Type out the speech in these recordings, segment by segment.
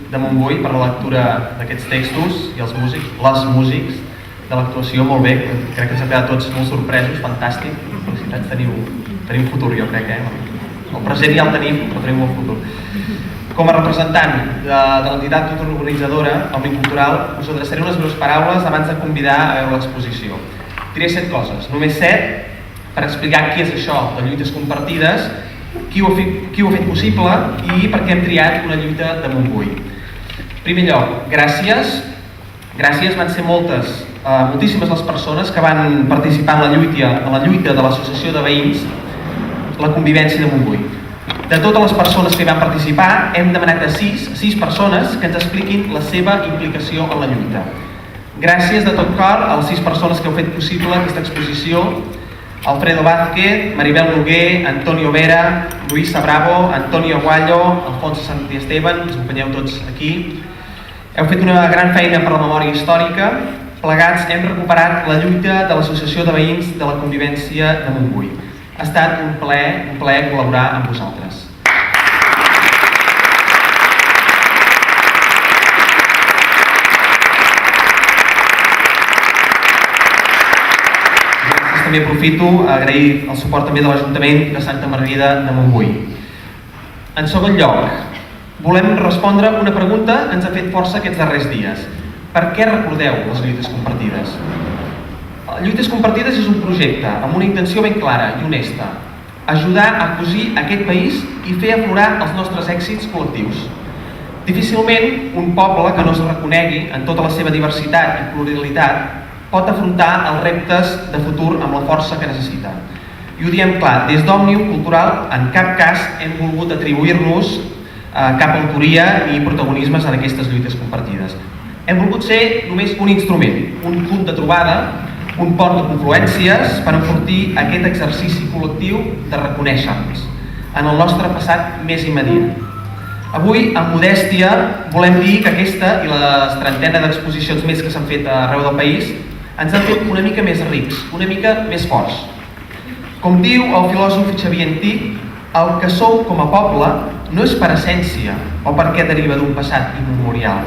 de Montbui per la lectura d'aquests textos i els músics de l'actuació. Molt bé, crec que ens hem quedat tots molt sorpresos, fantàstic, felicitats, tenim futur, jo crec, el present ja el tenim, però tenim molt futur. Com a representant de l'entitat organitzadora, Òmnium Cultural, us adreçaré unes breus paraules abans de convidar a veure l'exposició. Diré 7 coses, només 7, per explicar què és això de lluites compartides, qui ho ha fet possible i per què hem triat una lluita de Montbui. En primer lloc, gràcies, van ser moltíssimes les persones que van participar en la lluita de l'Associació de Veïns La Convivència de Montbui. De totes les persones que hi van participar, hem demanat a 6 persones que ens expliquin la seva implicació en la lluita. Gràcies de tot cor a les 6 persones que heu fet possible aquesta exposició: Alfredo Vázquez, Maribel Noguer, Antonio Vera, Luisa Bravo, Antonio Aguayo, Alfonso Santiesteban, us acompanyeu tots aquí. Heu fet una gran feina per la memòria històrica. Plegats hem recuperat la lluita de l'Associació de Veïns de la Convivència de Montbui. Ha estat un plaer col·laborar amb vosaltres. També aprofito a agrair el suport també de l'Ajuntament de Santa Margarida de Montbui. En segon lloc, volem respondre una pregunta que ens ha fet força aquests darrers dies. Per què recordeu les lluites compartides? Lluites compartides és un projecte amb una intenció ben clara i honesta: ajudar a cosir aquest país i fer aflorar els nostres èxits col·lectius. Difícilment un poble que no es reconegui en tota la seva diversitat i pluralitat pot afrontar els reptes de futur amb la força que necessita. I ho diem clar, des d'Òmnium Cultural en cap cas hem volgut atribuir-nos cap autoria ni protagonismes en aquestes lluites compartides. Hem volgut ser només un instrument, un punt de trobada, un pont de confluències per enfortir aquest exercici col·lectiu de reconèixer-nos en el nostre passat més immediat. Avui, amb modèstia, volem dir que aquesta i les 30 d'exposicions més que s'han fet arreu del país ens han fet una mica més rics, una mica més forts. Com diu el filòsof Xavier Antich, el que sou com a poble no és per essència o perquè deriva d'un passat immemorial,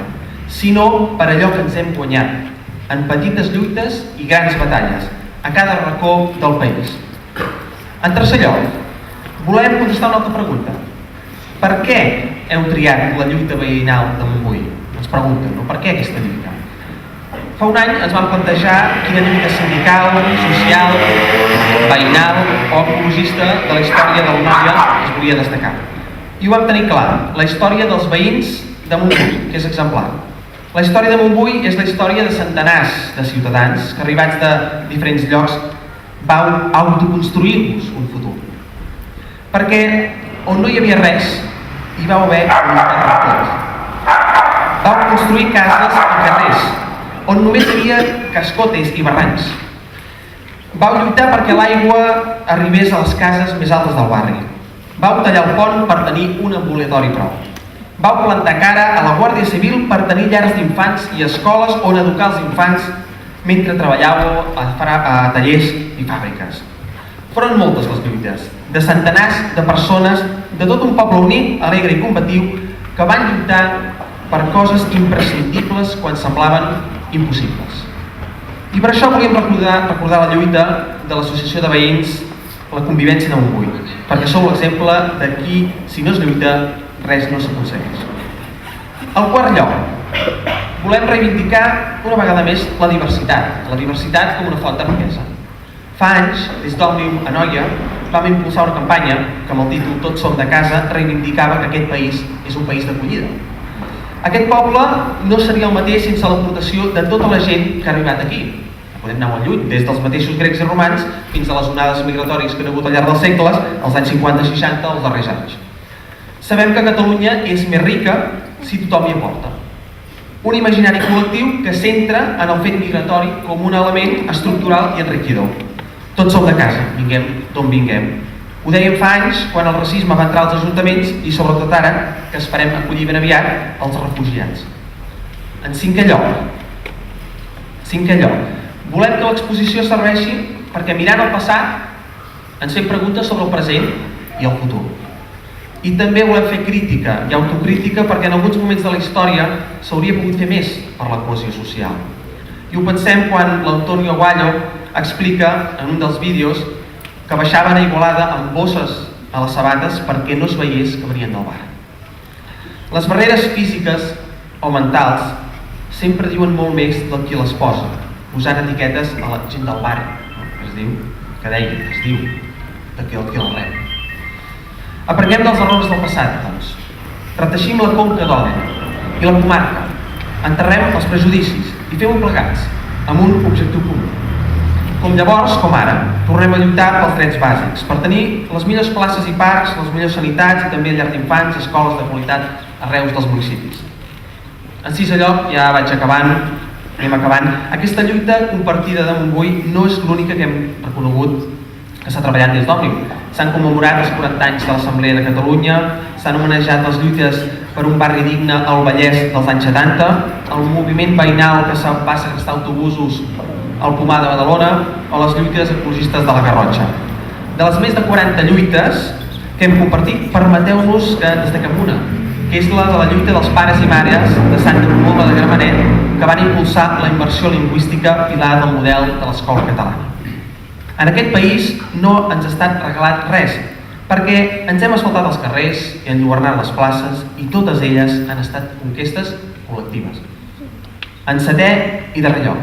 sinó per allò que ens hem guanyat en petites lluites i grans batalles a cada racó del país. En tercer lloc, volem contestar una altra pregunta. Per què heu triat la lluita veïnal de Montbui? Ens pregunten, no? Per què aquesta lluita? Fa un any ens vam plantejar quina lluita sindical, social, veïnal o ecologista de la història del Montbui es volia destacar. I ho vam tenir clar, la història dels veïns de Montbui, que és exemplar. La història de Montbui és la història de centenars de ciutadans que, arribats de diferents llocs, vau autoconstruir-vos un futur. Perquè on no hi havia res, hi vau haver unitat per tot. Vau construir cases i carrers, on només hi havia cascotes i barrancs. Vau lluitar perquè l'aigua arribés a les cases més altes del barri. Vau tallar el pont per tenir un ambulatori propi. Vau plantar cara a la Guàrdia Civil per tenir llars d'infants i escoles on educar els infants mentre treballàveu a tallers i fàbriques. Foren moltes les lluites, de centenars de persones de tot un poble unit, alegre i combatiu, que van lluitar per coses imprescindibles quan semblaven impossibles. I per això volíem recordar la lluita de l'Associació de Veïns La Convivència de Montbui, perquè sou l'exemple de qui, si no es lluita, res no s'aconsegueix. En quart lloc, volem reivindicar una vegada més la diversitat com una font de riquesa. Fa anys, des d'Òmnium a Noia, vam impulsar una campanya que amb el títol Tots som de casa reivindicava que aquest país és un país d'acollida. Aquest poble no seria el mateix sense l'aportació de tota la gent que ha arribat aquí. Podem anar molt lluny, des dels mateixos grecs i romans fins a les onades migratòries que han hagut al llarg dels segles, als anys 50-60, els darrers anys. Sabem que Catalunya és més rica si tothom hi aporta. Un imaginari col·lectiu que centra en el fet migratori com un element estructural i enriquidor. Tots som de casa, vinguem d'on vinguem. Ho dèiem fa anys quan el racisme va entrar als ajuntaments i sobretot ara que esperem acollir ben aviat els refugiats. En cinquè lloc, volem que l'exposició serveixi perquè mirant el passat ens fem preguntes sobre el present i el futur. I també volem fer crítica i autocrítica perquè en alguns moments de la història s'hauria pogut fer més per la cohesió social. I ho pensem quan l'Antonio Aguayo explica en un dels vídeos que baixaven a Igualada amb bosses a les sabates perquè no es veiés que venien del bar. Les barreres físiques o mentals sempre diuen molt més del qui les posa, posant etiquetes a la gent del bar, es diu, de qui el rep. Aprenguem dels errors del passat, doncs. Reteixim la conca d'Òdena i la comarca, enterrem els prejudicis i fem-ho plegats, amb un objectiu comú. Com llavors, com ara, tornem a lluitar pels drets bàsics, per tenir les millors places i parcs, les millors sanitats i també llars d'infants i escoles de qualitat arreu dels municipis. En sisè lloc, ja vaig anem acabant, aquesta lluita compartida de Montbui no és l'única que hem reconegut que s'ha treballat des d'Òmnium. S'han commemorat els 40 anys de l'Assemblea de Catalunya, s'han homenatjat les lluites per un barri digne al Vallès dels anys 70, el moviment veïnal que va segrestar autobusos al Pomar de Badalona o les lluites ecologistes de la Garrotxa. De les més de 40 lluites que hem compartit, permeteu-nos que destaquem una, que és la de la lluita dels pares i mares de Santa Coloma de Gramenet, que van impulsar la immersió lingüística pilar del model de l'escola catalana. En aquest país no ens ha estat regalat res, perquè ens hem asfaltat els carrers i enlluernat les places i totes elles han estat conquestes col·lectives. En setè i darrer lloc,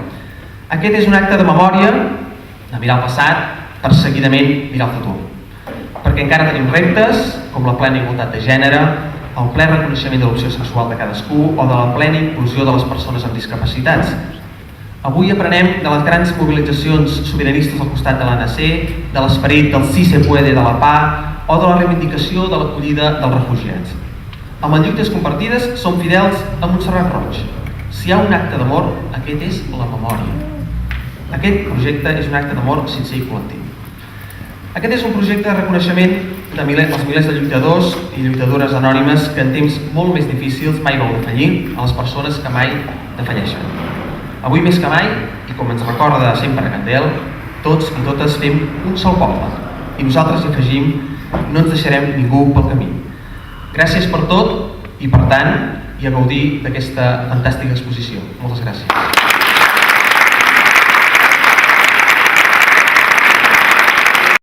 aquest és un acte de memòria, de mirar el passat, per seguidament mirar el futur. Perquè encara tenim reptes, com la plena igualtat de gènere, el ple reconeixement de l'opció sexual de cadascú o de la plena inclusió de les persones amb discapacitats. Avui aprenem de les grans mobilitzacions sobiranistes al costat de l'ANC, de l'esperit del Sí se puede de la PA o de la reivindicació de l'acollida dels refugiats. Amb les lluites compartides som fidels a Montserrat Roig. Si hi ha un acte d'amor, aquest és la memòria. Aquest projecte és un acte d'amor sincer i col·lectiu. Aquest és un projecte de reconeixement dels milers de lluitadors i lluitadores anònimes que en temps molt més difícils mai vau defallir a les persones que mai defalleixen. Avui més que mai, i com ens recorda sempre Candel, tots i totes fem un sol poble i nosaltres hi afegim, no ens deixarem ningú pel camí. Gràcies per tot i per tant i a gaudir d'aquesta fantàstica exposició. Moltes gràcies.